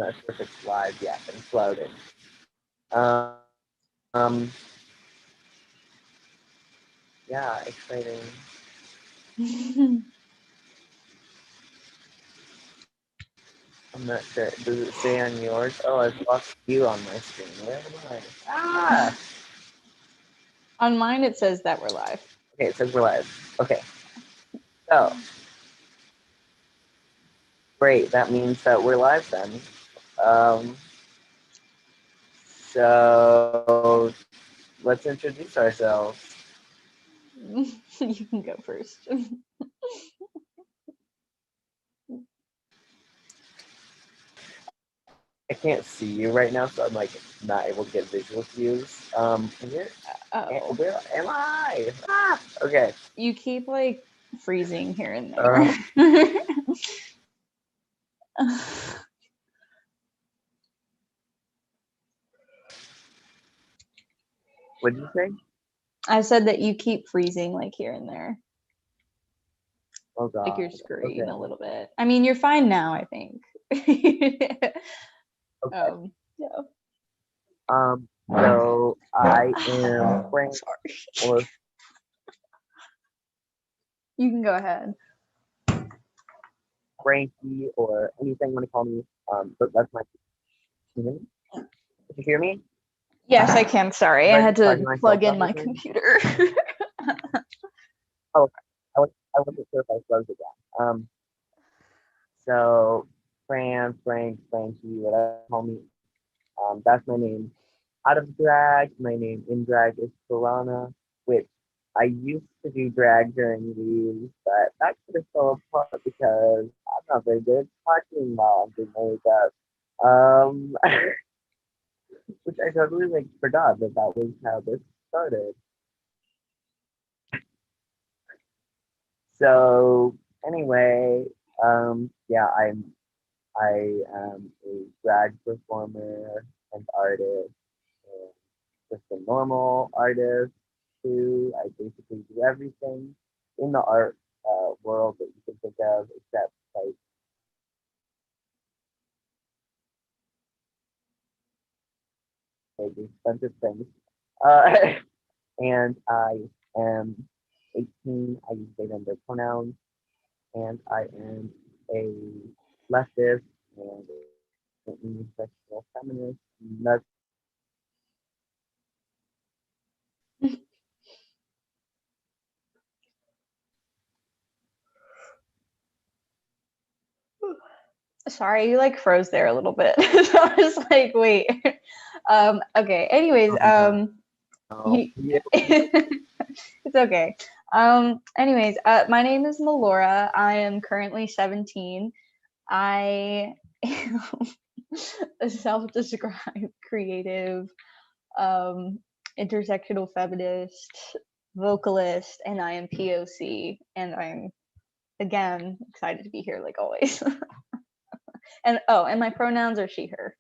not sure if it's live yet, but it's loading. Um, yeah, exciting. I'm not sure. Does it say on yours? Oh, I've lost you on my screen. Where am I? Ah! On mine, it says that we're live. Okay, it says we're live. Okay. So, great. That means that we're live then. So, let's introduce ourselves. You can go first. I can't see you right now, so I'm like not able to get visual cues. Where am I? Ah! Okay. You keep like freezing here and there. What did you say? I said that you keep freezing like here and there. Oh god. Like you're scurrying a little bit. I mean, you're fine now, I think. Okay. Yeah. So I am Frank. Sorry. Or you can go ahead. Frankie, or anything you want to call me. But that's my name. Did you hear me? Yes, I can. Sorry, I had to plug in my computer. Oh, I wasn't sure if I closed it down. So Frankie, whatever you call me. That's my name. Out of drag, my name in drag is Piranha, which I used to do drag during these, but that could have fell apart because I'm not very good at talking while I'm doing makeup. Which I totally like forgot that was how this started. So anyway, yeah, I am a drag performer and artist, and just a normal artist too. I basically do everything in the art world that you can think of, except like maybe expensive things. Uh, and I am 18. I use they them their pronouns, and I am a leftist and an intersectional feminist. That's Sorry, you like froze there a little bit. So I was like, wait. Okay. Anyways, it's okay. Anyways, my name is Melora. I am currently 17. I am a self-described creative, intersectional feminist, vocalist, and I am POC. And I'm again excited to be here, like always. And my pronouns are she, her.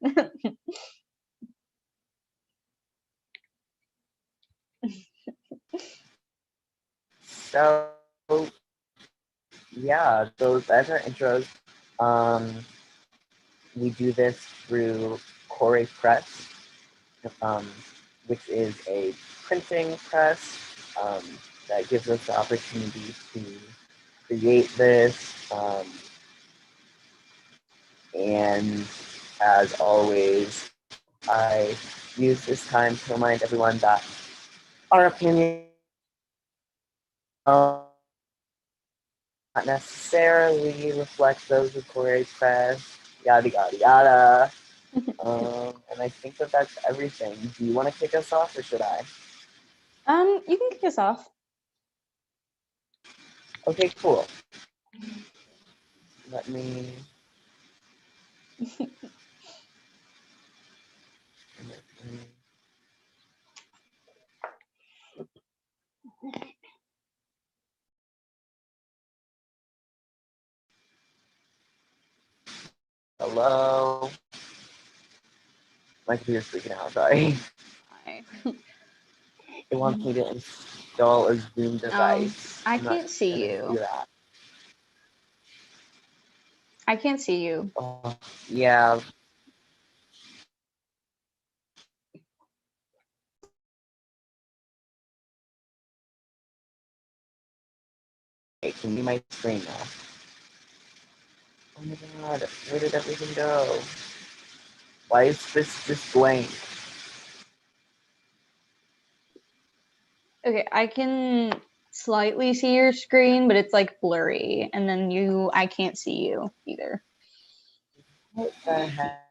so yeah, so that's our intros. We do this through Core Press, which is a printing press that gives us the opportunity to create this. And as always, I use this time to remind everyone that our opinion not necessarily reflect those of Core Press, yada yada yada. And I think that that's everything. Do you want to kick us off, or should I? You can kick us off. Okay, cool. Let me. Hello. My computer's freaking out. Sorry. Hi. It wants me to install a Zoom device. I can't see you. I can't see you. Yeah. can you see my screen now? Oh my god, where did everything go? Why is this just blank? Okay, I can slightly see your screen, but it's like blurry. And then I can't see you either. What the heck?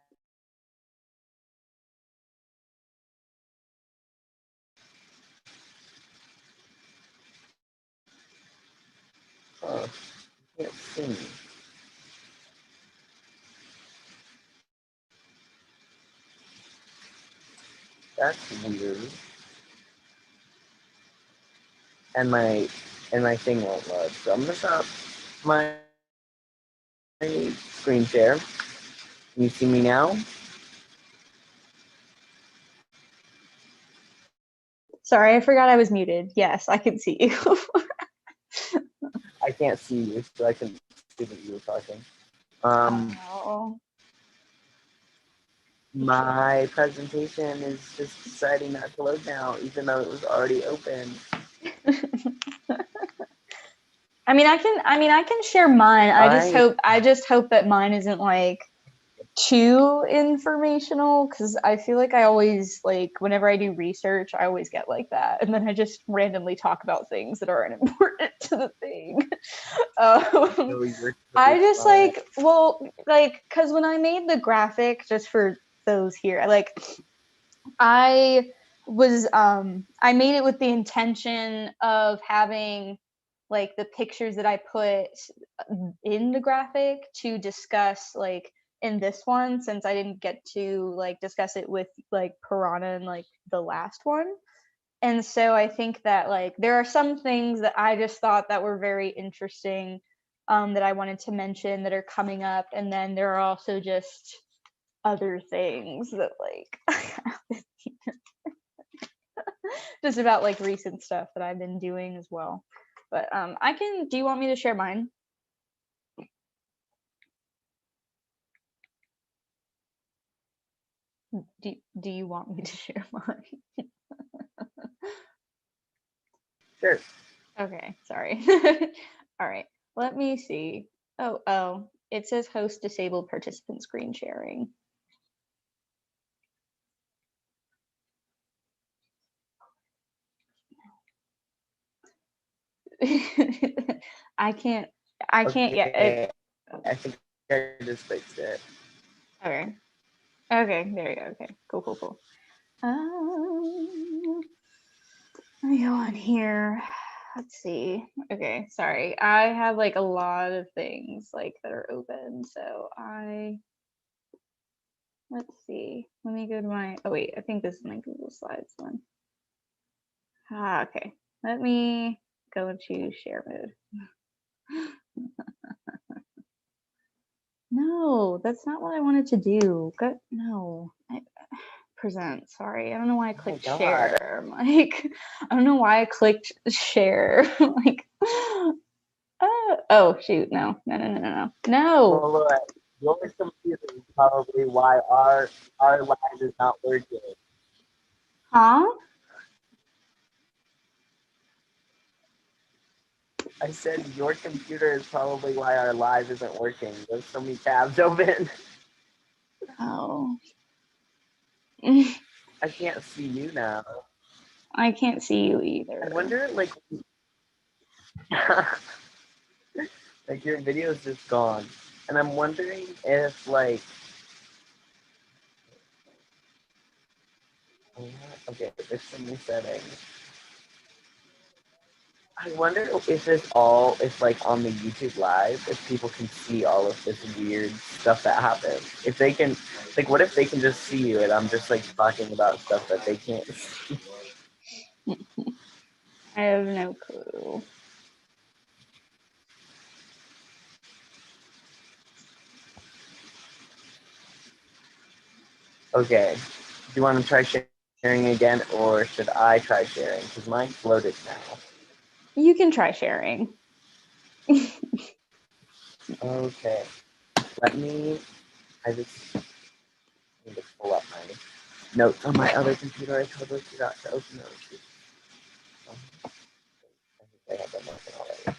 Oh, I can't see me. That's weird. And my thing won't load. So I'm gonna stop my screen share. Can you see me now? Sorry, I forgot I was muted. Yes, I can see you. I can't see you, so I can see that you were talking. Oh. My presentation is just deciding not to load now, even though it was already open. I mean, I can share mine. I just hope that mine isn't like too informational, because I feel like I always, like, whenever I do research, I always get like that, and then I just randomly talk about things that aren't important to the thing. I just like, well, like, because when I made the graphic, just for those here, like, I made it with the intention of having like the pictures that I put in the graphic to discuss, like, in this one, since I didn't get to like discuss it with like Piranha and like the last one. And so I think that like there are some things that I just thought that were very interesting, that I wanted to mention that are coming up, and then there are also just other things that like just about like recent stuff that I've been doing as well. But do you want me to share mine? Do you want me to share mine? Sure. Okay, sorry. All right, let me see. Oh, it says host disabled participant screen sharing. I can't yet. I think I just fixed it. Okay. Okay, there you go. Okay, cool. Let me go on here. Let's see. Okay, sorry. I have like a lot of things like that are open, so let's see. Let me go to my, oh wait, I think this is my Google Slides one. Okay. Let me go into share mode. No, that's not what I wanted to do. No. Present. Sorry, I don't know why I clicked share. Like, I don't know why I clicked share. Like, oh shoot, no. Well, your computer is probably why our live is not working. Huh? I said your computer is probably why our live isn't working. There's so many tabs open. Oh. I can't see you now. I can't see you either. I wonder, like, like your video is just gone, and I'm wondering if, like, okay, there's some new settings. I wonder if like on the YouTube live, if people can see all of this weird stuff that happens. If they can, like, what if they can just see you and I'm just like talking about stuff that they can't see? I have no clue. Okay, do you want to try sharing again, or should I try sharing? Because mine's loaded now. You can try sharing. Okay, I just need to pull up my notes on my other computer. I totally forgot to open those. I think I have them open already.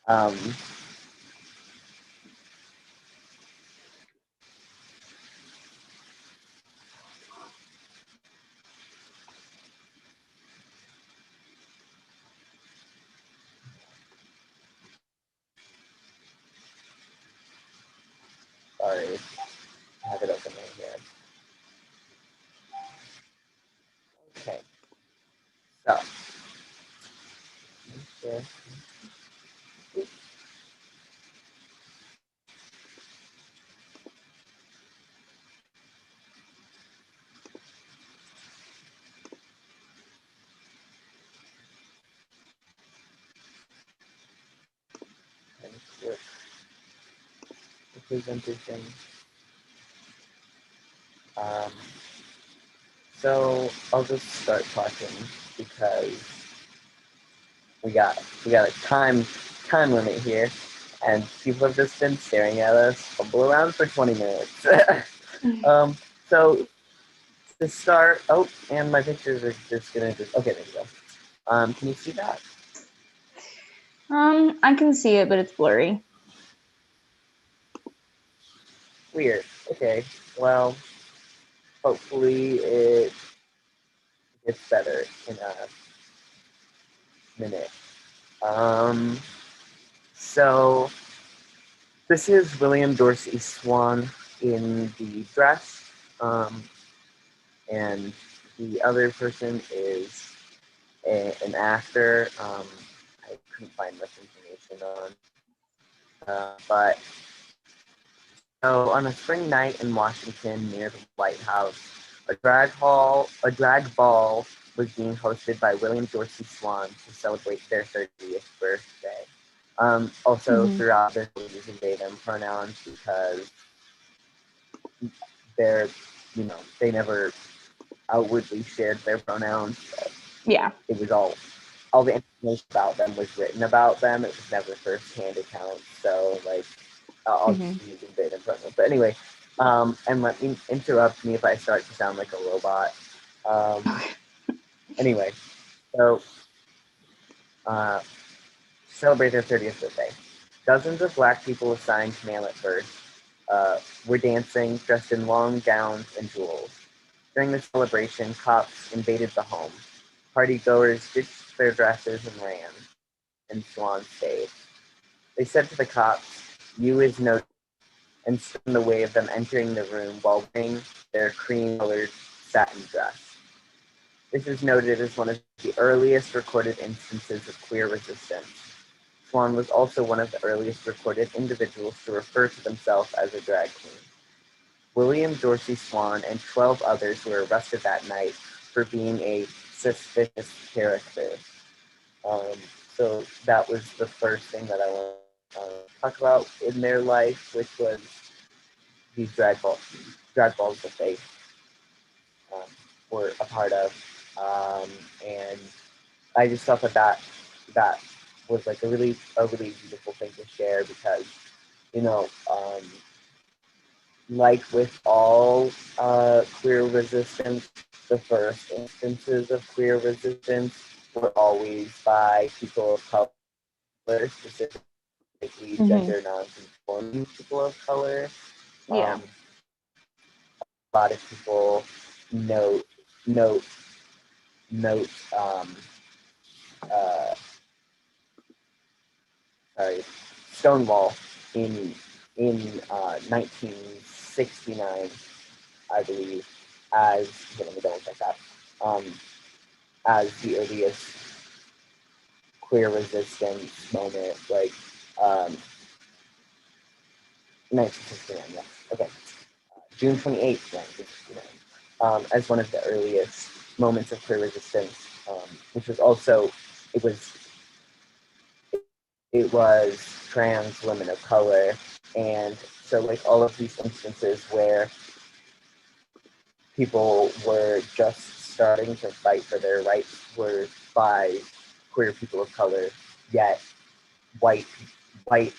Um, Sorry, I have it open right here. Okay, so yeah, and quick presentation. Um, so I'll just start talking because we got a time limit here, and people have just been staring at us fumble around for 20 minutes. um, so to start, oh, and my pictures are just gonna okay, there you go. Can you see that? I can see it, but it's blurry. Weird. Okay. Well, hopefully it gets better in a minute. Um, so this is William Dorsey Swan in the dress, and the other person is an actor. I couldn't find much information on, but so on a spring night in Washington near the White House, a drag ball was being hosted by William Dorsey Swan to celebrate their 30th birthday. Also, throughout this, we're using they them pronouns because they're, they never outwardly shared their pronouns. Yeah. It was all the information about them was written about them. It was never first-hand accounts. So, like, I'll just be using they them pronouns. But anyway, and let me interrupt me if I start to sound like a robot. Anyway, so uh, celebrate their 30th birthday. Dozens of black people assigned male at birth were dancing, dressed in long gowns and jewels. During the celebration, cops invaded the home. Partygoers ditched their dresses and ran, and Swan stayed. They said to the cops, "You is no," and stood in the way of them entering the room while wearing their cream-colored satin dress. This is noted as one of the earliest recorded instances of queer resistance. Swan was also one of the earliest recorded individuals to refer to themselves as a drag queen. William Dorsey Swan and 12 others were arrested that night for being a suspicious character. Um, so that was the first thing that I want to talk about in their life, which was these drag balls that they um, were a part of. And I just thought that was like a really beautiful thing to share because, you know, like with all queer resistance, the first instances of queer resistance were always by people of color, specifically gender non-conforming people of color. Yeah. A lot of people note note note uh, sorry, Stonewall in 1969, I believe, as let me double check that, um, as the earliest queer resistance moment, like um, 1969, yes, okay, June 28th, 1969, as one of the earliest moments of queer resistance, which was also it was it was trans women of color, and so like all of these instances where people were just starting to fight for their rights were by queer people of color, yet white white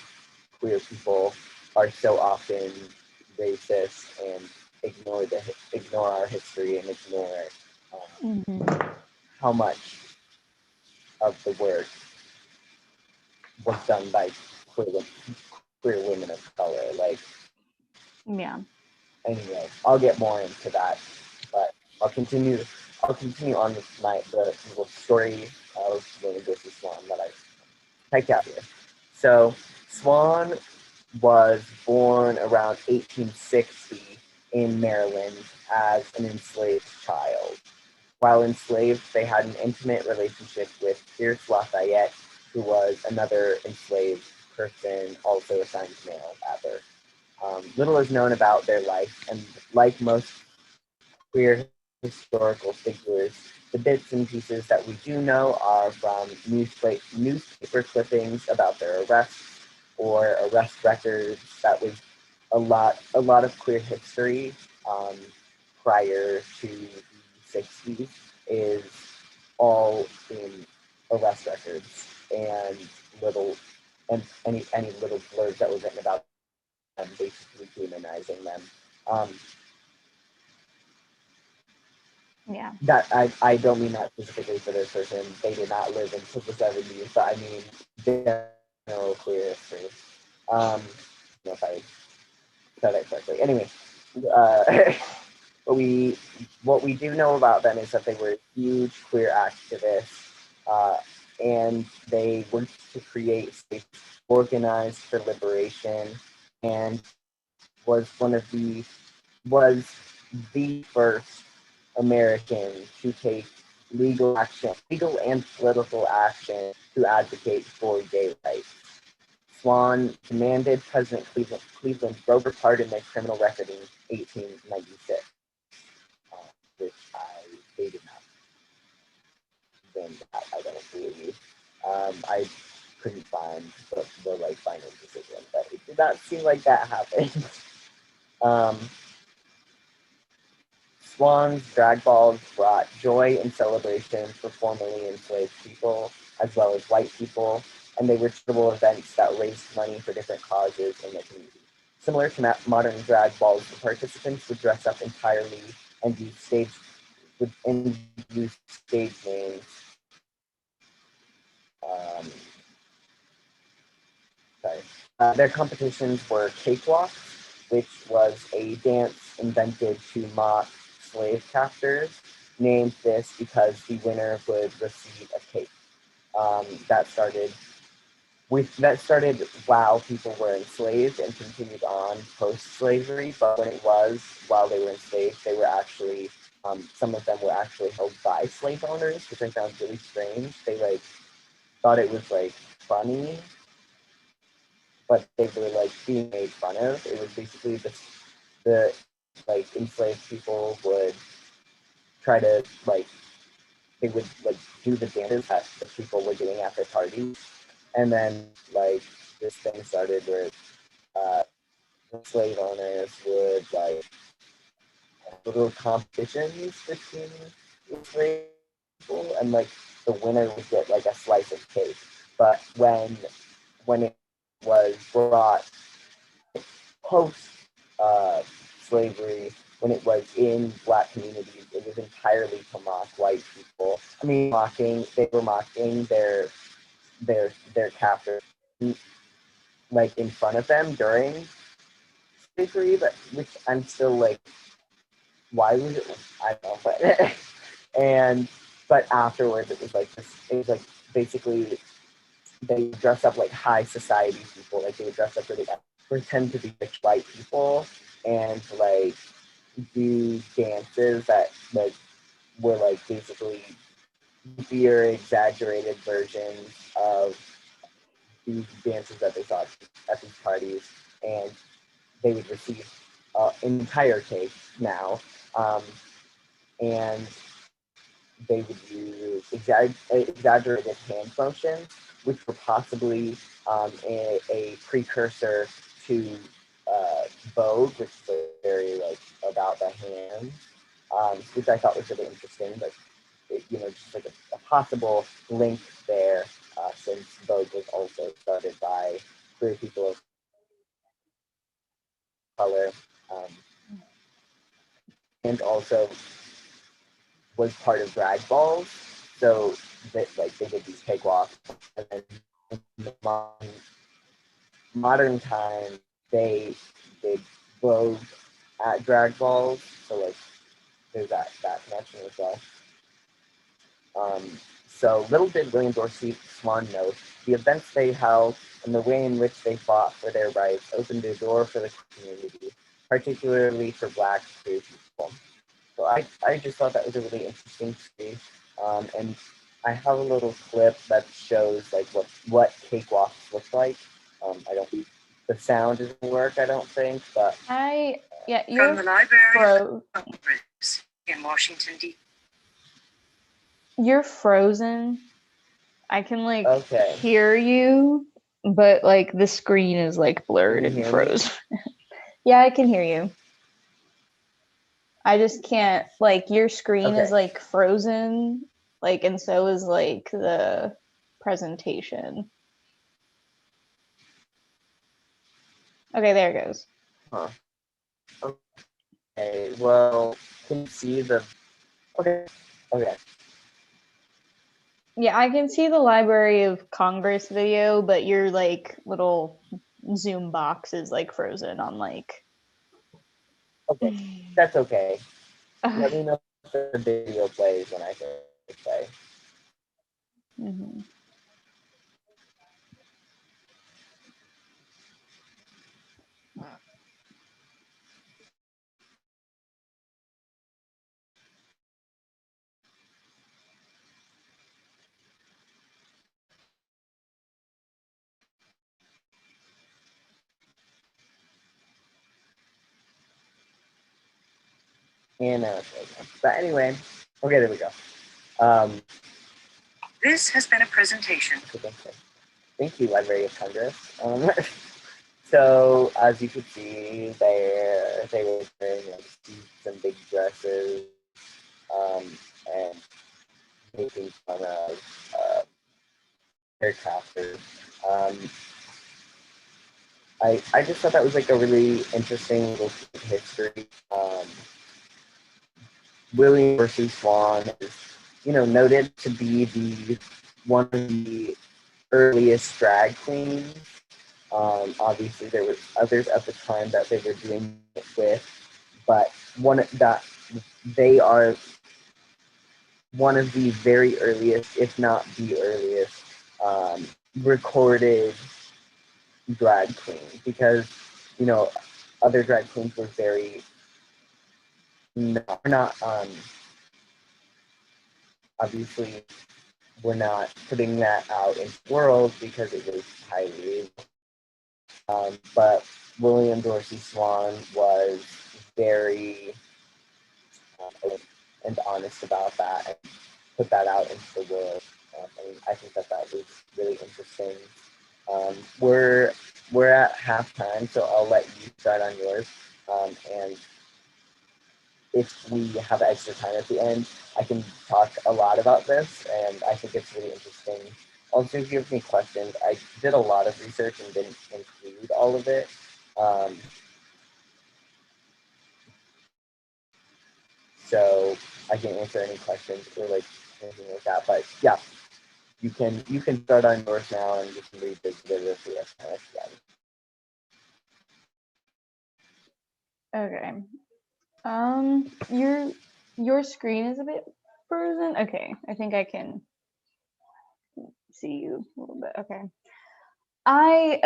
queer people are so often racist and ignore our history and ignore how much of the work was done by queer women of color. Like, Yeah. anyway, I'll get more into that, but I'll continue. I'll continue on with the little story of Winnie versus Swan that I typed out here. So, Swan was born around 1860 in Maryland as an enslaved child. While enslaved, they had an intimate relationship with Pierce Lafayette, who was another enslaved person, also assigned male at birth. Little is known about their life, and like most queer historical figures, the bits and pieces that we do know are from newspaper clippings about their arrests or arrest records. That was a lot of queer history um, prior to the 60s is all in arrest records and little and any little blurbs that were written about them, basically demonizing them. Um, Yeah. that I don't mean that specifically for this person. They did not live until the 70s, but I mean general queer history. I don't know if I said it correctly. Anyway, uh, what we what we do know about them is that they were huge queer activists, uh, and they worked to create states organized for liberation, and was one of was the first American to take legal and political action to advocate for gay rights. Swan demanded President Cleveland's Grover pardon their criminal record in 1896, which they did not win that. I don't believe. I couldn't find the like final decision, but it did not seem like that happened. um, Swans drag balls brought joy and celebration for formerly enslaved people, as well as white people, and they were charitable events that raised money for different causes in the community. Similar to modern drag balls, the participants would dress up entirely and use stage names. Um, sorry. Their competitions were cakewalks, which was a dance invented to mock slave captors, named this because the winner would receive a cake. That started while people were enslaved and continued on post-slavery. But when it was while they were enslaved, they were actually some of them were actually held by slave owners, which I found really strange. They like thought it was like funny, but they were like being made fun of. It was basically the like enslaved people would try to like they would like do the dances that the people were doing at their parties, and then like this thing started where uh, the slave owners would like have little competitions between enslaved people, and like the winner would get like a slice of cake. But when it was brought post uh, slavery, when it was in black communities, it was entirely to mock white people. I mean, they were mocking their captors, like in front of them during slavery, but which I'm still like, why was it? I don't know, but and but afterwards it was like this. It was like basically they dress up like high society people, like they would dress up really pretend to be rich white people and like do dances that like were like basically goofier, exaggerated versions of these dances that they saw at these parties, and they would receive an entire cake now, um, and they would use exaggerated hand motions, which were possibly a precursor to Vogue, which is very like about the hands, which I thought was really interesting. But just like a possible link there, since Vogue was also started by queer people of color, um, and also was part of drag balls. So that like they did these cakewalks, and then in the modern time, they blow at drag balls, so like there's that connection as well. Um, so little did William Dorsey Swan know, the events they held and the way in which they fought for their rights opened a door for the community, particularly for Black queer people. So I just thought that was a really interesting story. And I have a little clip that shows like what cakewalks look like. I don't the sound doesn't work, I don't think, but you're from the Library of Congress in Washington D. You're frozen. I can like hear you, but like the screen is like blurred and frozen. Yeah, I can hear you. I just can't, like, your screen is like frozen, like, and so is like the presentation. Okay, there it goes. Huh. Okay, well, can you see the okay. Yeah, I can see the Library of Congress video, but your like little Zoom box is like frozen on like. Okay, that's okay. Let me know if the video plays when I say play. Mm-hmm. And now it's okay. But anyway, okay, there we go. This has been a presentation. Thank you, Library of Congress. So as you could see, they were wearing like suits and big dresses, and making fun of aircrafters. I just thought that was like a really interesting little history. William versus Swan is, noted to be one of the earliest drag queens. Obviously, there was others at the time that they were doing it with, but they are one of the very earliest, if not the earliest, recorded drag queen, because other drag queens were very not obviously we're not putting that out in the world because it was highly illegal. But William Dorsey Swan was very and honest about that and put that out into the world. I think that was really interesting. We're at halftime, so I'll let you start on yours. And if we have extra time at the end, I can talk a lot about this, and I think it's really interesting. Also, if you have any questions, I did a lot of research and didn't include all of it. So I can answer any questions or like anything like that. But yeah, you can start on yours now, and you can revisit it if we have time at the end. Okay. Your screen is a bit frozen. Okay, I think I can see you a little bit.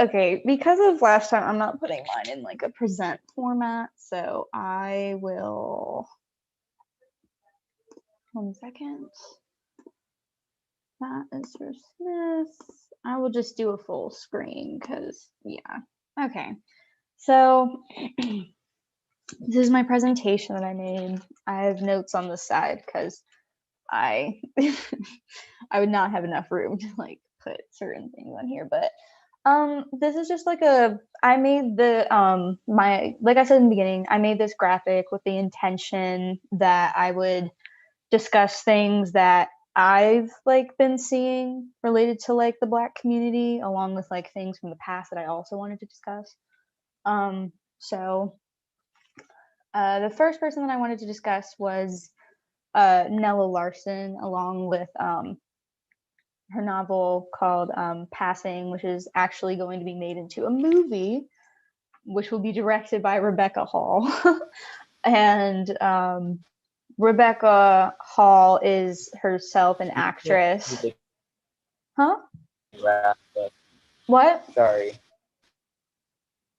Okay. Because of last time, I'm not putting mine in like a present format, so I will. 1 second. That is for Smith. I will just do a full screen because, yeah. Okay. So this is my presentation that I made. I have notes on the side because I I would not have enough room to like put certain things on here, but this is just like I made the like I said in the beginning, I made this graphic with the intention that I would discuss things that I've like been seeing related to like the Black community, along with like things from the past that I also wanted to discuss. So the first person that I wanted to discuss was Nella Larson, along with her novel called Passing, which is actually going to be made into a movie, which will be directed by Rebecca Hall. And Rebecca Hall is herself an actress. Huh? What? Sorry.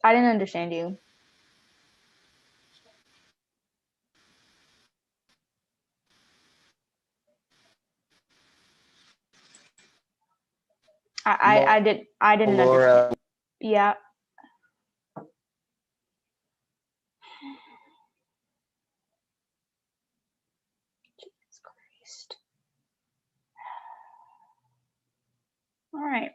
I didn't understand you. I didn't understand. Yeah. Jesus Christ. All right.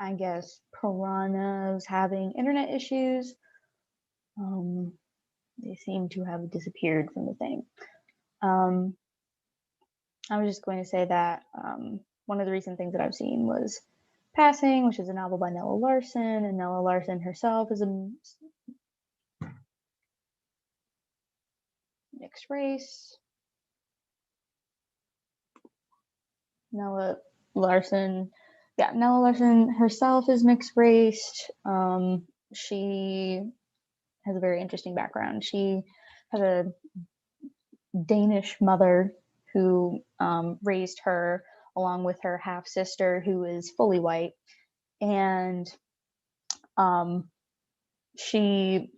I guess Piranha's having internet issues. They seem to have disappeared from the thing. I was just going to say that one of the recent things that I've seen was Passing, which is a novel by Nella Larson, and Nella Larson herself is a mixed race. Nella Larson herself is mixed race. She has a very interesting background. She has a Danish mother who raised her along with her half sister, who is fully white, and she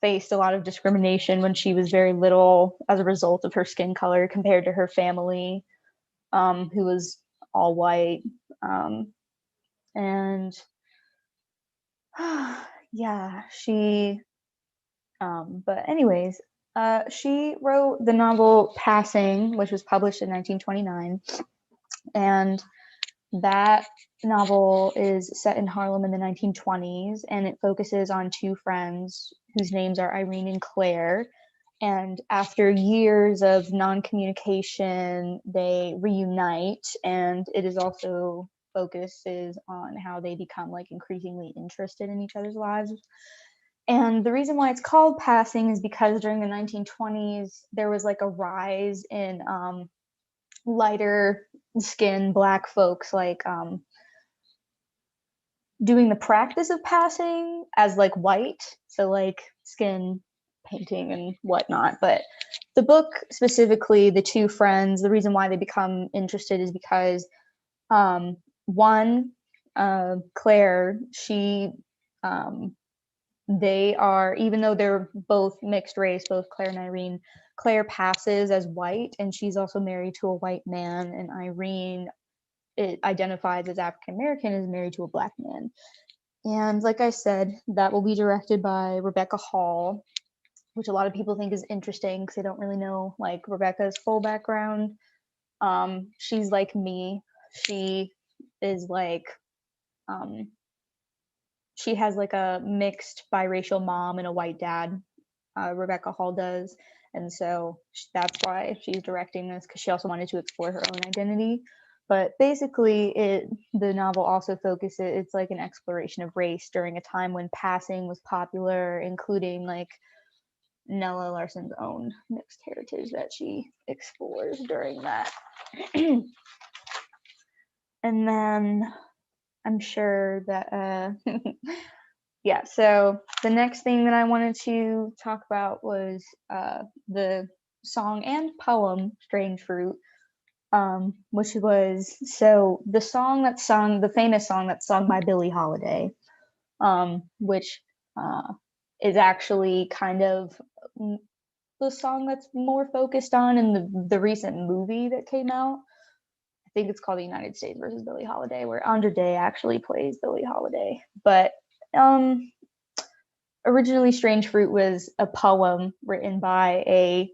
faced a lot of discrimination when she was very little as a result of her skin color compared to her family, who was all white. And yeah, she but anyways, she wrote the novel Passing, which was published in 1929, and that novel is set in Harlem in the 1920s, and it focuses on two friends whose names are Irene and Claire. And after years of non-communication, they reunite, and it is also focuses on how they become like increasingly interested in each other's lives. And the reason why it's called Passing is because during the 1920s, there was like a rise in lighter skin Black folks, like doing the practice of passing as like white, so like skin painting and whatnot. But the book specifically, the two friends, the reason why they become interested is because one, Claire, she they are, even though they're both mixed race, both Claire and Irene, Claire passes as white, and she's also married to a white man, and Irene, it identifies as African American, is married to a Black man. And like I said, that will be directed by Rebecca Hall, which a lot of people think is interesting because they don't really know like Rebecca's full background. She's like me. She is like she has like a mixed biracial mom and a white dad. Rebecca Hall does, and so that's why she's directing this, because she also wanted to explore her own identity. But basically, the novel also focuses, it's like an exploration of race during a time when passing was popular, including like Nella Larson's own mixed heritage that she explores during that. And then I'm sure that yeah, so the next thing that I wanted to talk about was the song and poem Strange Fruit, which was, so the song that's sung, the famous song that's sung by Billie Holiday, which is actually kind of the song that's more focused on in the recent movie that came out. I think it's called The United States versus Billie Holiday, where Andra Day actually plays Billie Holiday. But originally Strange Fruit was a poem written by a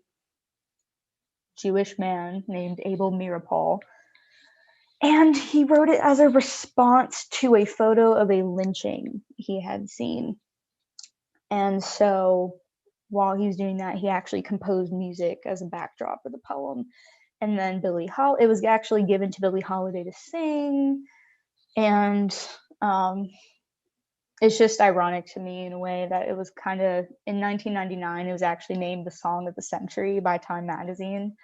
Jewish man named Abel Mirapol. And he wrote it as a response to a photo of a lynching he had seen. And so while he was doing that, he actually composed music as a backdrop for the poem. And then it was actually given to Billie Holiday to sing. And it's just ironic to me in a way that it was kind of in 1999 it was actually named the song of the century by Time magazine.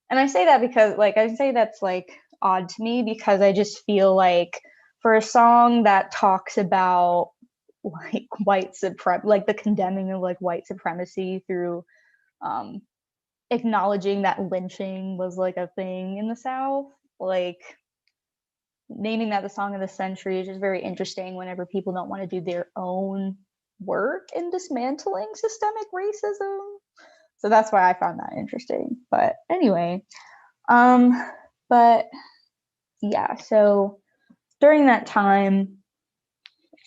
And I say that because like I say that's like odd to me because I just feel like for a song that talks about like like the condemning of like white supremacy through um acknowledging that lynching was like a thing in the South, like naming that the song of the century is just very interesting whenever people don't want to do their own work in dismantling systemic racism. So that's why I found that interesting. But anyway, um, but yeah, so during that time,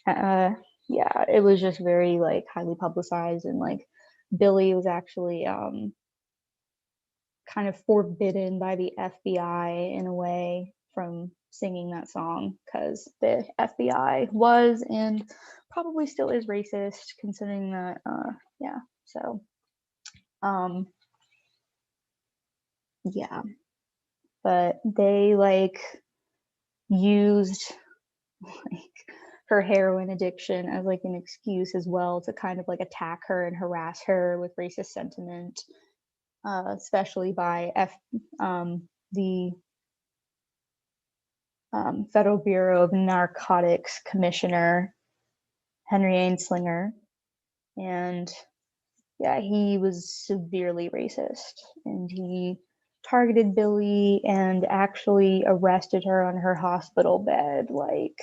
yeah, it was just very like highly publicized, and like Billie was actually kind of forbidden by the FBI in a way from singing that song because the FBI was and probably still is racist, considering that yeah, so yeah, but they like used like her heroin addiction as like an excuse as well to kind of like attack her and harass her with racist sentiment, especially by the Federal Bureau of Narcotics Commissioner Henry Anslinger. And yeah, he was severely racist, and he targeted Billie and actually arrested her on her hospital bed like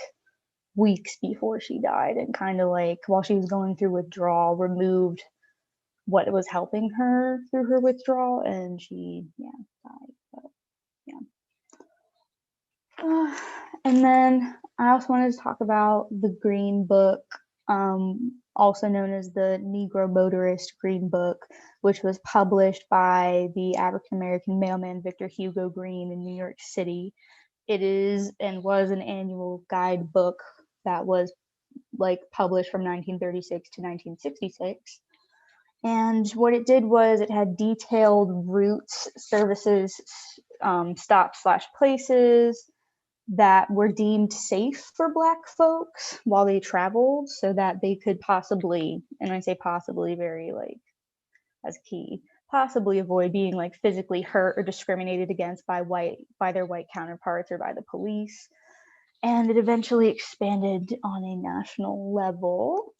weeks before she died, and kind of like while she was going through withdrawal removed what was helping her through her withdrawal, and she died. But yeah. And then I also wanted to talk about the Green Book, also known as the Negro Motorist Green Book, which was published by the African American mailman Victor Hugo Green in New York City. It is and was an annual guidebook that was like published from 1936 to 1966. And what it did was it had detailed routes, services, stops/places that were deemed safe for Black folks while they traveled, so that they could possibly, and I say possibly very like as key, possibly avoid being like physically hurt or discriminated against by their white counterparts or by the police. And it eventually expanded on a national level.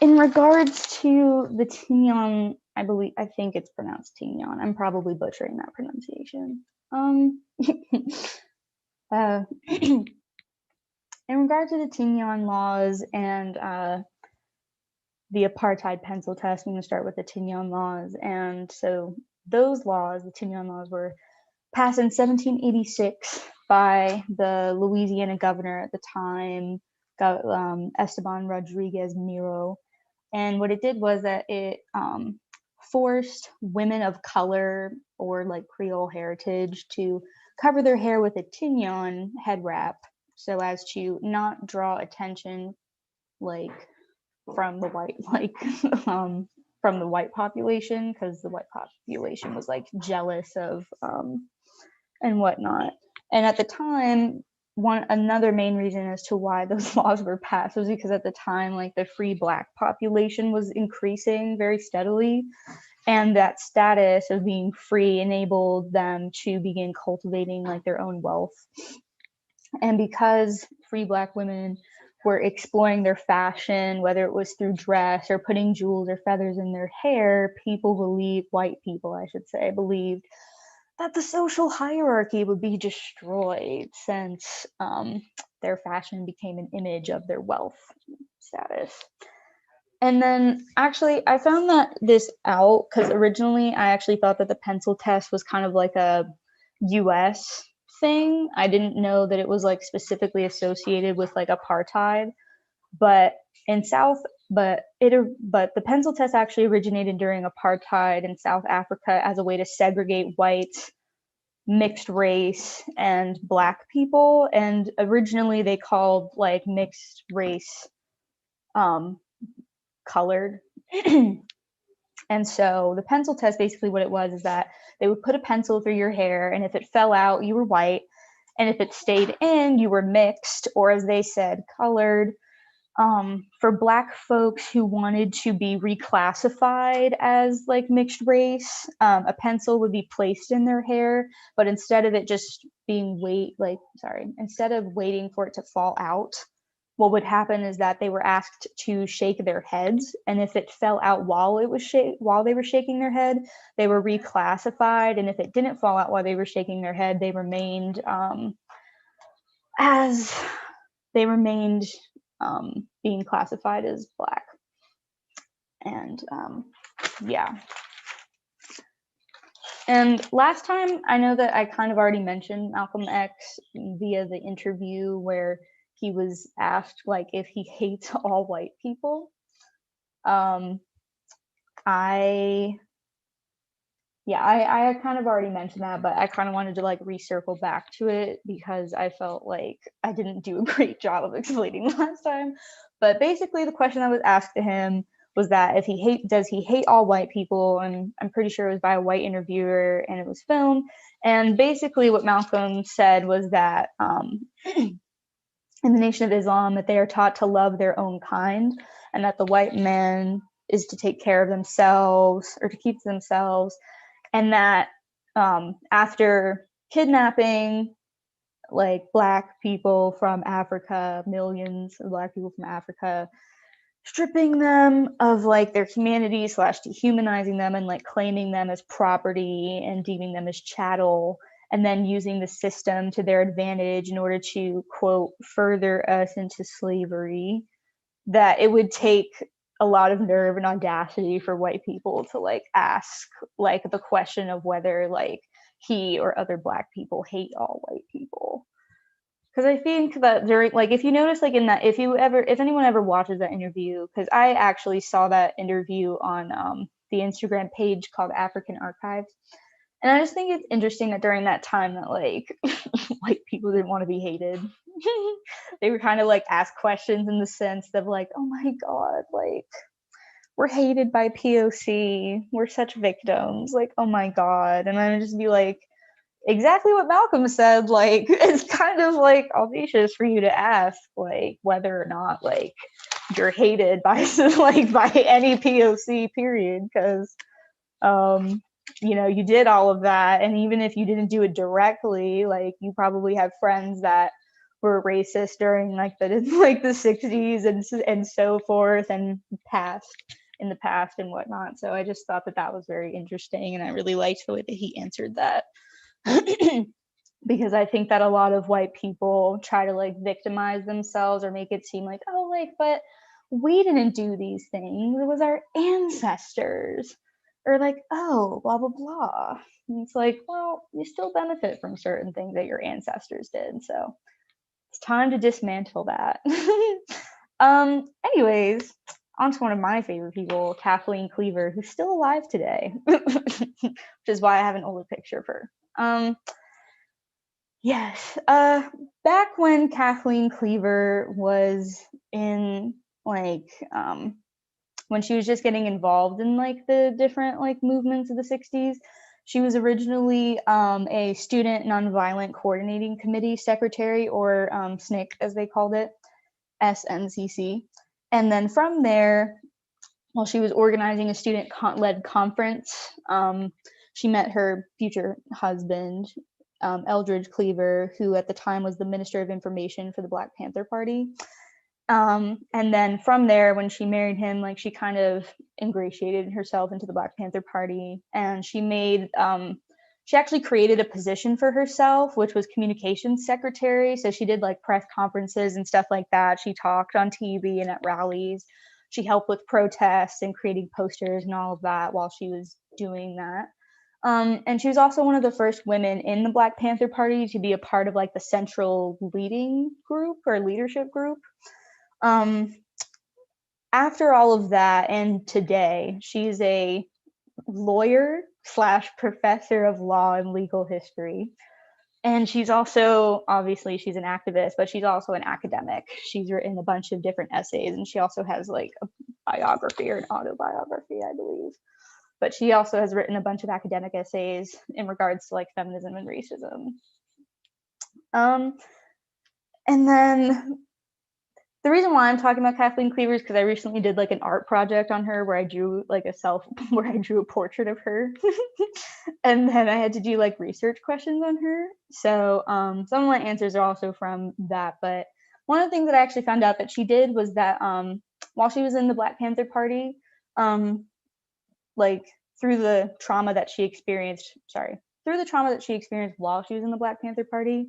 In regards to the Tinian, I think it's pronounced Tinian. I'm probably butchering that pronunciation. In regards to the Tinian Laws and the apartheid pencil test, I'm going to start with the Tinian Laws. And so those laws, the Tinian Laws, were passed in 1786 by the Louisiana governor at the time, Esteban Rodriguez Miro. And what it did was that it forced women of color or like Creole heritage to cover their hair with a tinion head wrap so as to not draw attention like from the white from the white population, because the white population was like jealous of and whatnot. And at the time, another main reason as to why those laws were passed was because at the time, like the free Black population was increasing very steadily, and that status of being free enabled them to begin cultivating like their own wealth. And because free Black women were exploring their fashion, whether it was through dress or putting jewels or feathers in their hair, white people, I should say, believed that the social hierarchy would be destroyed since their fashion became an image of their wealth status. And then actually, I found that this out because originally I actually thought that the pencil test was kind of like a US thing. I didn't know that it was like specifically associated with like apartheid, but in but the pencil test actually originated during apartheid in South Africa as a way to segregate whites, mixed race, and Black people. And originally they called like mixed race colored. And so the pencil test, basically what it was is that they would put a pencil through your hair, and if it fell out, you were white. And if it stayed in, you were mixed, or as they said, colored. For Black folks who wanted to be reclassified as like mixed race, a pencil would be placed in their hair, but instead of it just being instead of waiting for it to fall out, what would happen is that they were asked to shake their heads, and if it fell out while they were shaking their head, they were reclassified, and if it didn't fall out while they were shaking their head, they remained as they remained being classified as Black. And yeah. And last time, I know that I kind of already mentioned Malcolm X via the interview where he was asked like if he hates all white people. I kind of already mentioned that, but I kind of wanted to like recircle back to it because I felt like I didn't do a great job of explaining last time. But basically the question that was asked to him was that if does he hate all white people? And I'm pretty sure it was by a white interviewer and it was filmed. And basically what Malcolm said was that in the Nation of Islam, that they are taught to love their own kind, and that the white man is to take care of themselves or to keep to themselves, and that after kidnapping like Black people from Africa, millions of Black people from Africa, stripping them of like their humanity / dehumanizing them and like claiming them as property and deeming them as chattel, and then using the system to their advantage in order to, quote, further us into slavery, that it would take a lot of nerve and audacity for white people to like ask like the question of whether like he or other Black people hate all white people. Because I think that during, like, if you notice, like in that, if anyone ever watches that interview, because I actually saw that interview on the Instagram page called African Archives, and I just think it's interesting that during that time that like white people didn't want to be hated. They were kind of like asked questions in the sense of like, oh my God, like we're hated by POC, we're such victims, like, oh my God. And I would just be like, exactly what Malcolm said, like it's kind of like audacious for you to ask like whether or not like you're hated by like by any POC period, because you know, you did all of that, and even if you didn't do it directly, like you probably have friends that were racist during like the 60s and so forth, and in the past and whatnot. So I just thought that was very interesting, and I really liked the way that he answered that. Because I think that a lot of white people try to like victimize themselves or make it seem like, oh, like, but we didn't do these things, it was our ancestors, or like, oh, blah blah blah. And it's like, well, you still benefit from certain things that your ancestors did, so it's time to dismantle that. Anyways, on to one of my favorite people, Kathleen Cleaver, who's still alive today, which is why I have an older picture of her. Yes, back when Kathleen Cleaver was in like when she was just getting involved in like the different like movements of the 60s, she was originally a Student Nonviolent Coordinating Committee secretary, or SNCC as they called it, SNCC. And then from there, while she was organizing a student-led conference, she met her future husband, Eldridge Cleaver, who at the time was the Minister of Information for the Black Panther Party. And then from there, when she married him, like she kind of ingratiated herself into the Black Panther Party, and she actually created a position for herself, which was communications secretary. So she did like press conferences and stuff like that. She talked on TV and at rallies. She helped with protests and creating posters and all of that while she was doing that. And she was also one of the first women in the Black Panther Party to be a part of like the central leading group or leadership group. After all of that, and today, she's a lawyer / professor of law and legal history. And she's also, obviously, she's an activist, but she's also an academic. She's written a bunch of different essays, and she also has like a biography or an autobiography, I believe. But she also has written a bunch of academic essays in regards to like feminism and racism. Um, and then the reason why I'm talking about Kathleen Cleaver is because I recently did like an art project on her where I drew like where I drew a portrait of her. And then I had to do like research questions on her. So some of my answers are also from that. But one of the things that I actually found out that she did was that while she was in the Black Panther Party, like through the trauma that she experienced, while she was in the Black Panther Party,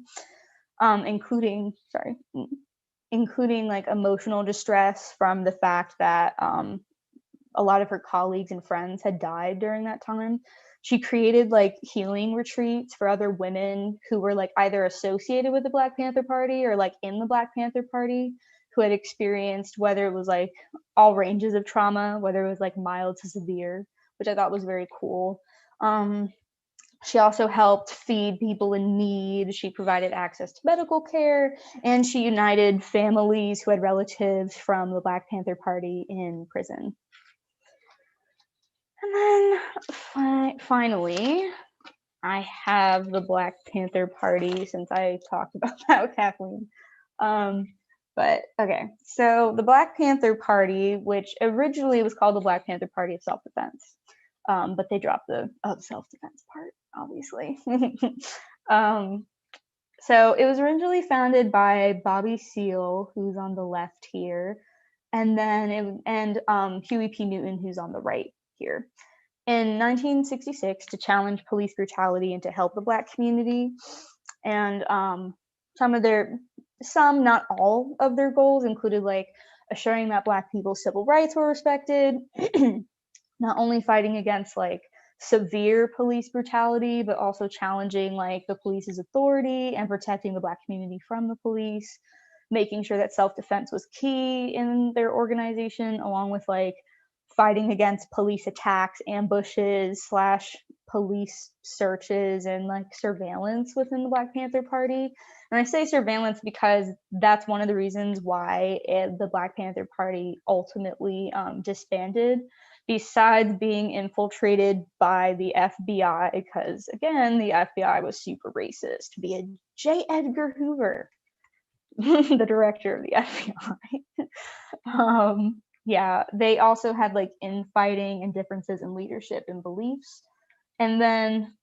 including like emotional distress from the fact that a lot of her colleagues and friends had died during that time. She created like healing retreats for other women who were like either associated with the Black Panther Party or like in the Black Panther Party who had experienced whether it was like all ranges of trauma, whether it was like mild to severe, which I thought was very cool. She also helped feed people in need. She provided access to medical care, and she united families who had relatives from the Black Panther Party in prison. And then finally, I have the Black Panther Party since I talked about that with Kathleen. But okay, so the Black Panther Party, which originally was called the Black Panther Party of Self-Defense, but they dropped the self-defense part, obviously. So it was originally founded by Bobby Seale, who's on the left here, and then Huey P. Newton, who's on the right here. In 1966, to challenge police brutality and to help the Black community, and some, not all of their goals included like assuring that Black people's civil rights were respected, not only fighting against like severe police brutality, but also challenging like the police's authority and protecting the Black community from the police, making sure that self-defense was key in their organization, along with like fighting against police attacks, ambushes / police searches, and like surveillance within the Black Panther Party. And I say surveillance because that's one of the reasons why the Black Panther Party ultimately disbanded, besides being infiltrated by the FBI, because again, the FBI was super racist via J. Edgar Hoover, the director of the FBI. Yeah, they also had like infighting and differences in leadership and beliefs. And then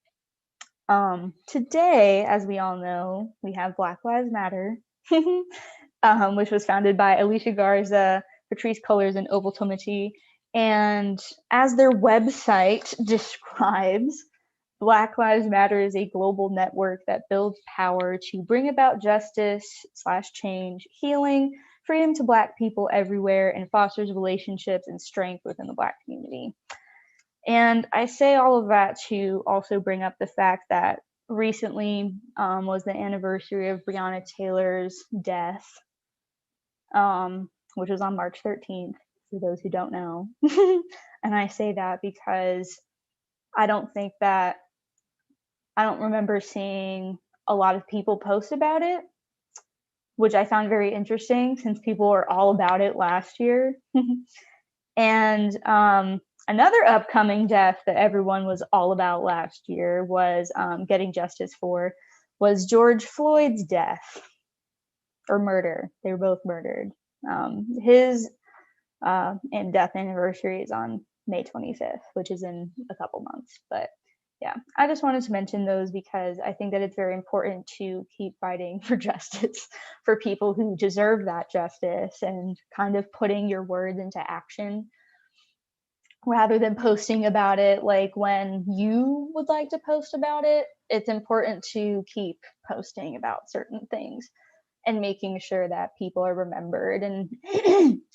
today, as we all know, we have Black Lives Matter, which was founded by Alicia Garza, Patrisse Cullors, and Opal Tometi. And as their website describes, Black Lives Matter is a global network that builds power to bring about justice / change, healing, freedom to Black people everywhere, and fosters relationships and strength within the Black community. And I say all of that to also bring up the fact that recently was the anniversary of Breonna Taylor's death, which was on March 13th, for those who don't know. And I say that because I don't remember seeing a lot of people post about it, which I found very interesting since people were all about it last year. And another upcoming death that everyone was all about last year was getting justice for was George Floyd's death or murder. They were both murdered. His and death anniversary is on May 25th, which is in a couple months. But yeah, I just wanted to mention those because I think that it's very important to keep fighting for justice for people who deserve that justice and kind of putting your words into action rather than posting about it like when you would like to post about it. It's important to keep posting about certain things and making sure that people are remembered. And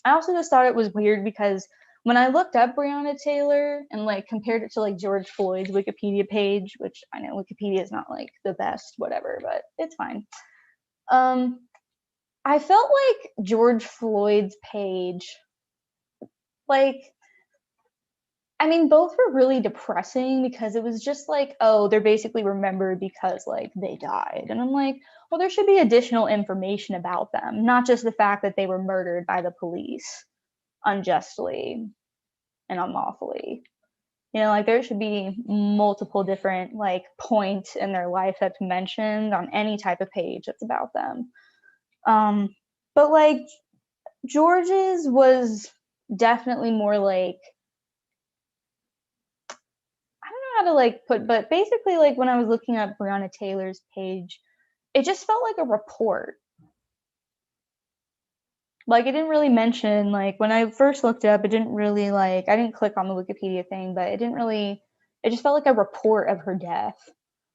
I also just thought it was weird because when I looked up Breonna Taylor and like compared it to like George Floyd's Wikipedia page, which I know Wikipedia is not like the best, whatever, but it's fine. I felt like George Floyd's page, like, I mean, both were really depressing because it was just like, oh, they're basically remembered because like they died. And I'm like, well, there should be additional information about them, not just the fact that they were murdered by the police unjustly and unlawfully. You know, like there should be multiple different like points in their life that's mentioned on any type of page that's about them. But like George's was definitely more like, I don't know how to like put, but basically like when I was looking at Brianna Taylor's page, it just felt like a report. Like it didn't really mention, like when I first looked it up, it didn't really like, I didn't click on the Wikipedia thing, but it didn't really, it just felt like a report of her death.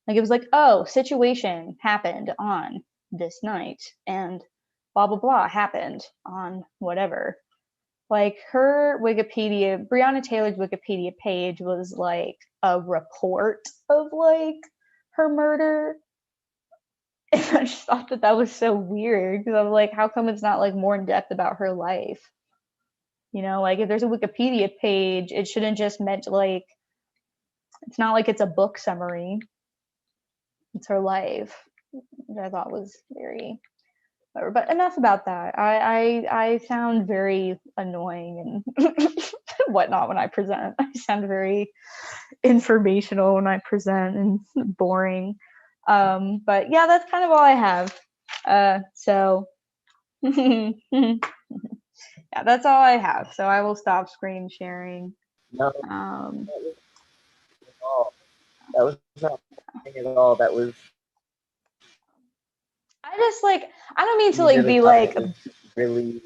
Like it was like, oh, situation happened on this night and blah blah blah happened on whatever. Like her Wikipedia, Brianna Taylor's Wikipedia page was like a report of like her murder. And I just thought that that was so weird because I'm like, how come it's not like more in depth about her life? You know, like if there's a Wikipedia page, it shouldn't just meant like, it's not like it's a book summary. It's her life, which I thought was very. But enough about that. I sound very annoying and whatnot when I present. I sound very informational when I present and boring. But yeah, that's kind of all I have. So yeah, that's all I have. So I will stop screen sharing. No, Um, that was all. That was not at all. That was I just like, I don't mean to you like really be caught like, it. It was really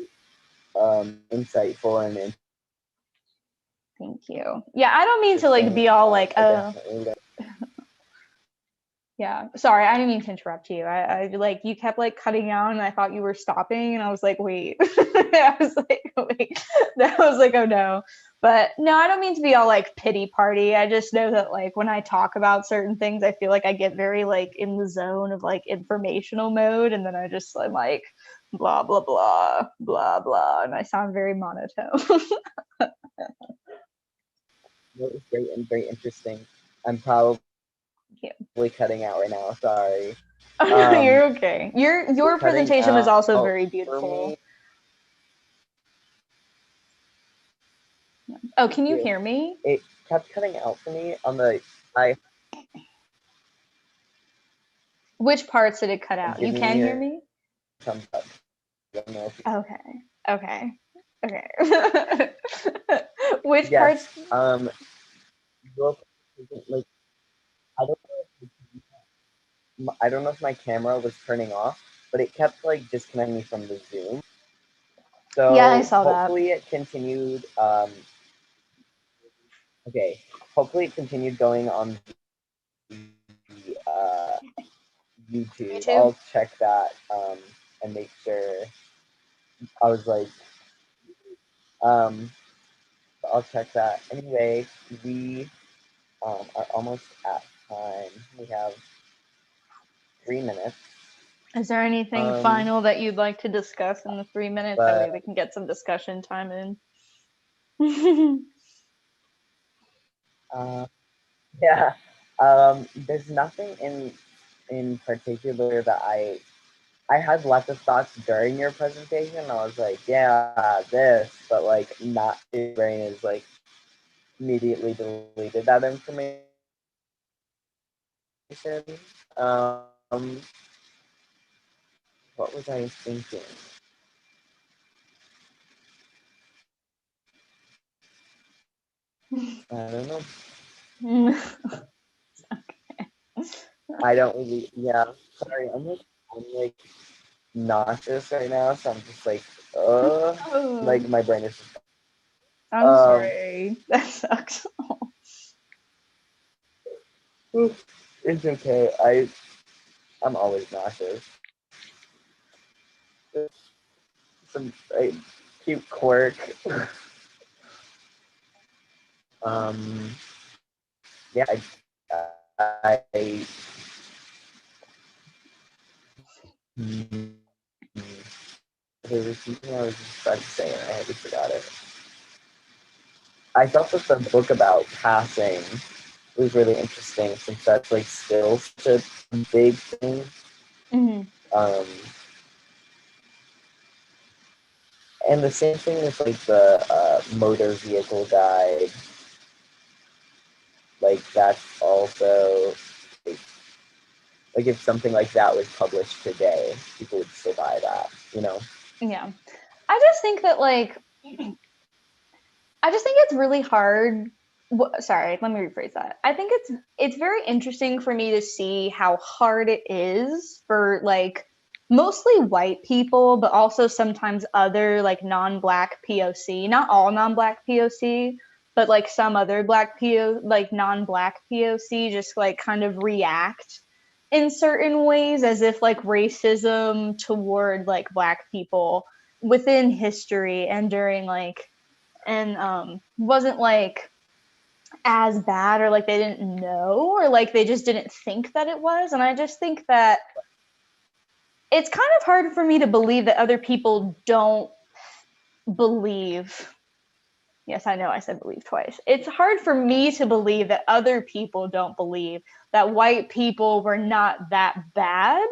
insightful and thank you. Yeah, I don't mean to like interesting. be all like, I oh, definitely yeah, sorry, I didn't mean to interrupt you. I like you kept like cutting out, and I thought you were stopping, and I was like, wait. I was like, wait. I was like, oh no. But no, I don't mean to be all like pity party. I just know that like when I talk about certain things, I feel like I get very like in the zone of like informational mode, and then I'm like blah blah blah blah blah, and I sound very monotone. it was great and very interesting. I'm probably Yeah. cutting out right now. Sorry. Oh no, you're okay. Your Cutting presentation was out also very for beautiful. me. Oh, Thank can you you. hear me? It kept cutting out for me on the. I Which parts did it cut out? You giving can me hear a me? thumbs up. I don't know if you, Okay. Okay. Okay. Which yes. parts? Your like I don't know. I don't know if my camera was turning off, but it kept like disconnecting me from the Zoom. Yeah, I So saw that. hopefully it continued. Okay, hopefully it continued going on the YouTube. YouTube? I'll check that and make sure. I was like, um, I'll check that. Anyway, we are almost at time. We have 3 minutes. Is there anything Um, final that you'd like to discuss in the 3 minutes? That way but we can get some discussion time in. uh, yeah, there's nothing in particular that I had lots of thoughts during your presentation. I was like, yeah, this, but like not my brain is like immediately deleted that information. Um, what was I thinking? I don't know. I don't really. Yeah, sorry. I'm like nauseous right now, so I'm just like, Oh, like my brain is just. I'm Um, sorry. That sucks. it's okay. I'm always nauseous. Some like, cute quirk. um, yeah, I there was something I was just about to say and I already forgot it. I thought that the book about passing was really interesting since that's like still such a big thing. Mhm. Um, and the same thing with like the motor vehicle guide. that's also like, if something like that was published today, people would still buy that, Yeah. I just think that like I just think it's really hard. Sorry, let me rephrase that. I think it's very interesting for me to see how hard it is for like mostly white people, but also sometimes other like non-black POC, not all non-black POC, but like some other black like non-black POC just like kind of react in certain ways as if like racism toward like black people within history and during like and wasn't like as bad or like they didn't know or like they just didn't think that it was. And I just think that it's kind of hard for me to believe that other people don't believe. Yes, I know I said believe twice. It's hard for me to believe that other people don't believe that white people were not that bad,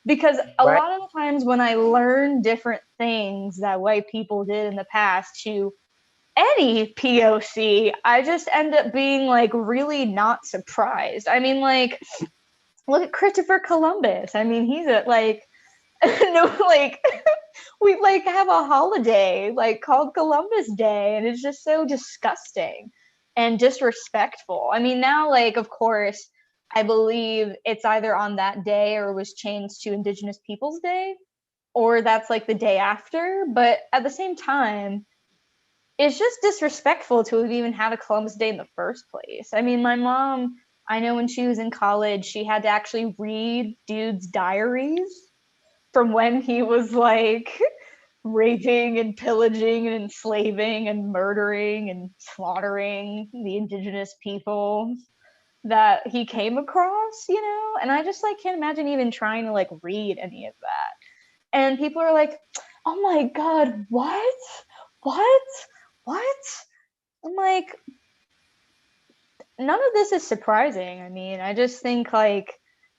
because a Right. lot of the times when I learn different things that white people did in the past to any POC, I just end up being like really not surprised. I mean, like, look at Christopher Columbus. I mean, he's a like, no, like, we like have a holiday like called Columbus Day, and it's just so disgusting and disrespectful. I mean, now, like, of course, I believe it's either on that day or was changed to Indigenous Peoples Day, or that's like the day after. But at the same time, it's just disrespectful to have even had a Columbus Day in the first place. I mean, my mom, I know when she was in college, she had to actually read dude's diaries from when he was like raping and pillaging and enslaving and murdering and slaughtering the indigenous people that he came across, you know? And I just like can't imagine even trying to like read any of that. And people are like, "Oh my god, what? What? What?" I'm like, none of this is surprising. I mean, I just think like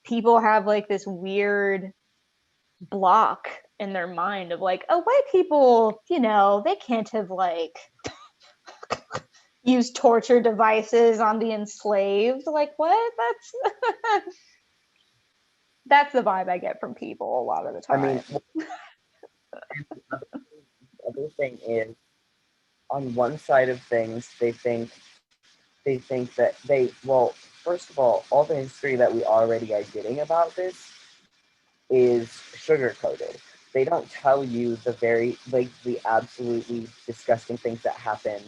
people have like this weird block in their mind of like, oh, white people, you know, they can't have like used torture devices on the enslaved. Like, what? That's that's the vibe I get from people a lot of the I mean, time. the other thing is, on one side of things, they think that well, first of all the history that we already are getting about this is sugar coated. They don't tell you the very like the absolutely disgusting things that happen.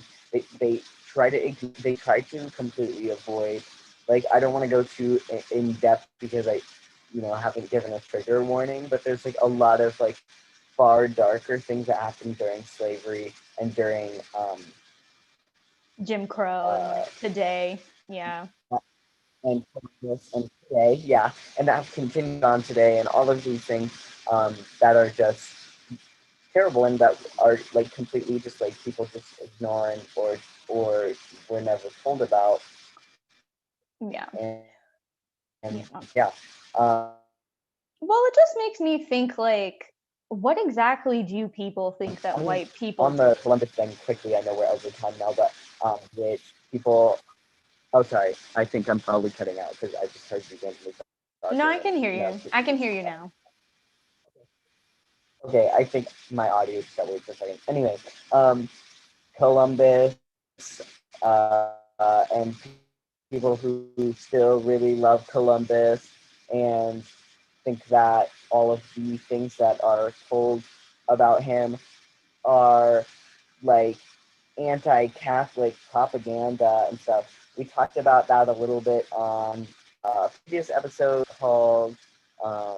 They try to completely avoid, like, I don't want to go too in depth because I haven't given a trigger warning, but there's like a lot of like far darker things that happened during slavery and during Jim Crow and uh like today. Yeah. and and today, yeah, and that have continued on today, and all of these things that are just terrible and that are like completely just like people just ignoring or were never told about, Yeah. and Yeah. yeah, Well, it just makes me think like, what exactly do people think that on, white people on did? the Columbus thing quickly, I know we're over time now, but which people, oh sorry, I think I'm probably cutting out because I just heard you gently No, talking I can and hear you. I can hear you now. okay, I think my audio just got weird for a second. Anyway, um, Columbus, and people who still really love Columbus and think that all of the things that are told about him are like anti-Catholic propaganda and stuff. We talked about that a little bit on a previous episode called um,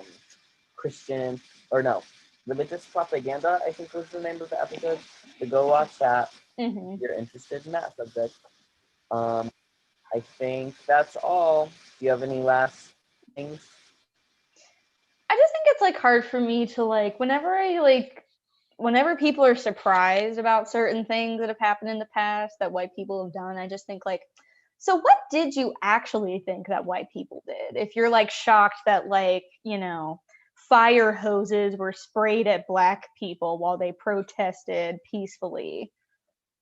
Christian, or no, Religious Propaganda, I think was the name of the episode. So go watch that Hmm. if you're interested in that subject. Um, I think that's all. Do you have any last things? I just think it's like hard for me to like whenever people are surprised about certain things that have happened in the past that white people have done, I just think like, so what did you actually think that white people did? If you're like shocked that like, you know, fire hoses were sprayed at black people while they protested peacefully.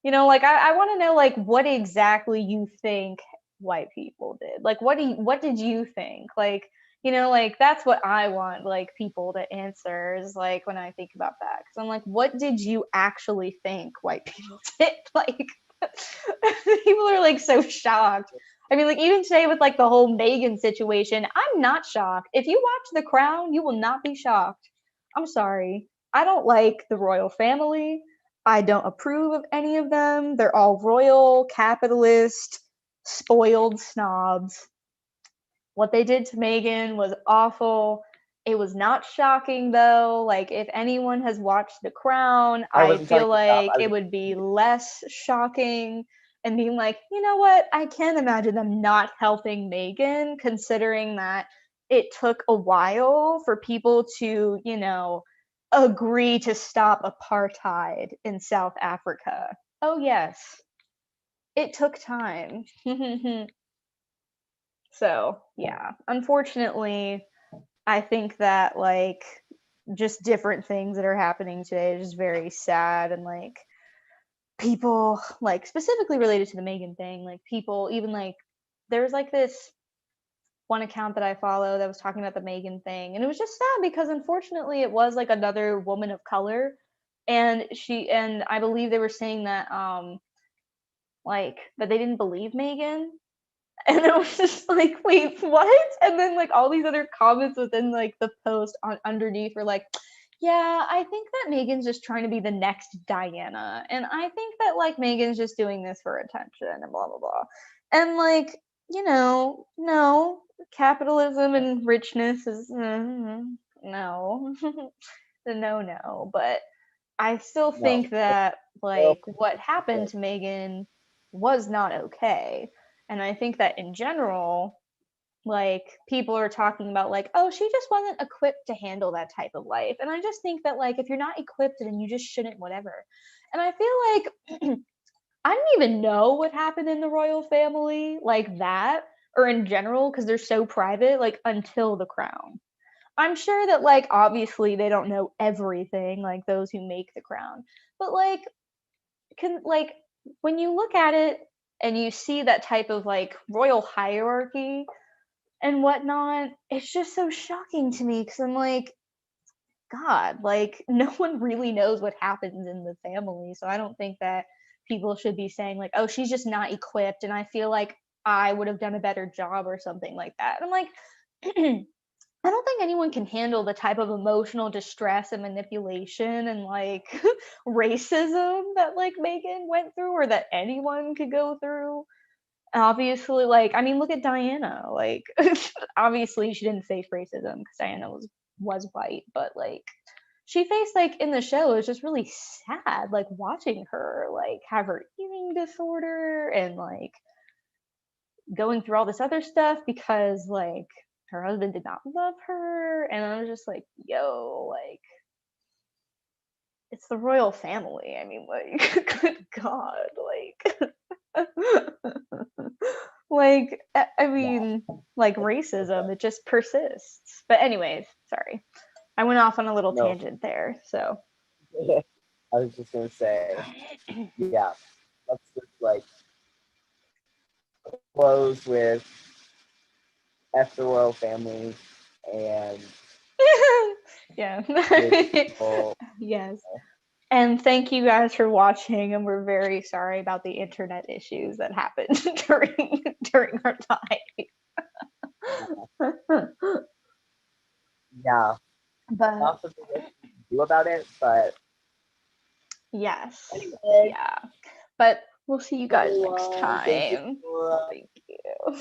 You know, like I want to know like what exactly you think white people did. Like, what did you think? Like, you know, like that's what I want like people to answer is like when I think about that. Because I'm like, what did you actually think white people did? Like, people are like so shocked. I mean, like even today with like the whole Meghan situation, I'm not shocked. If you watch The Crown, you will not be shocked. I'm sorry. I don't like the royal family. I don't approve of any of them. They're all royal, capitalist, spoiled snobs. What they did to Meghan was awful. It was not shocking though. Like if anyone has watched The Crown, I I wasn't telling feel you stop. like it would be less shocking and being like, you know what? I can't imagine them not helping Meghan considering that it took a while for people to, you know, agree to stop apartheid in South Africa. Oh yes, it took time. So, yeah, unfortunately, I think that like just different things that are happening today is just very sad and like people like specifically related to the Megan thing, like people even like there was like this one account that I follow that was talking about the Megan thing and it was just sad because unfortunately it was like another woman of color and and I believe they were saying that like that they didn't believe Megan. And it was just like, wait, what? And then like all these other comments within like the post on underneath were like, yeah, I think that Megan's just trying to be the next Diana. And I think that like Megan's just doing this for attention and blah blah blah. And like, you know, no, capitalism and richness is no. The no. But I still No. think that Well, like what happened to Megan was not okay. And I think that in general, like people are talking about like, oh, she just wasn't equipped to handle that type of life. And I just think that like if you're not equipped, then you just shouldn't, whatever. And I feel like I didn't even know what happened in the royal family like that or in general because they're so private, like until The Crown. I'm sure that like obviously they don't know everything like those who make The Crown. But like can like when you look at it and you see that type of like royal hierarchy and whatnot, it's just so shocking to me because I'm like, God, like no one really knows what happens in the family. So I don't think that people should be saying like, oh, she's just not equipped. And I feel like I would have done a better job or something like that. And I'm like, I don't think anyone can handle the type of emotional distress and manipulation and like racism that like Megan went through or that anyone could go through. Obviously, like I mean, look at Diana. Like obviously she didn't face racism because Diana was white, but like she faced like in the show, it was just really sad, like watching her like have her eating disorder and like going through all this other stuff because like her husband did not love her and I was just like yo like it's the royal family. I mean like good god like like I mean like racism it just persists. But anyways, sorry, I went off on a little no. tangent there. So I was just gonna say, yeah, let's just like close with F the royal family and yeah. good people. Yes. And thank you guys for watching, and we're very sorry about the internet issues that happened during our time. Yeah, But lots of things to do about it, but yes, anyway, yeah. But we'll see you guys next everyone, thank you time. for Thank you.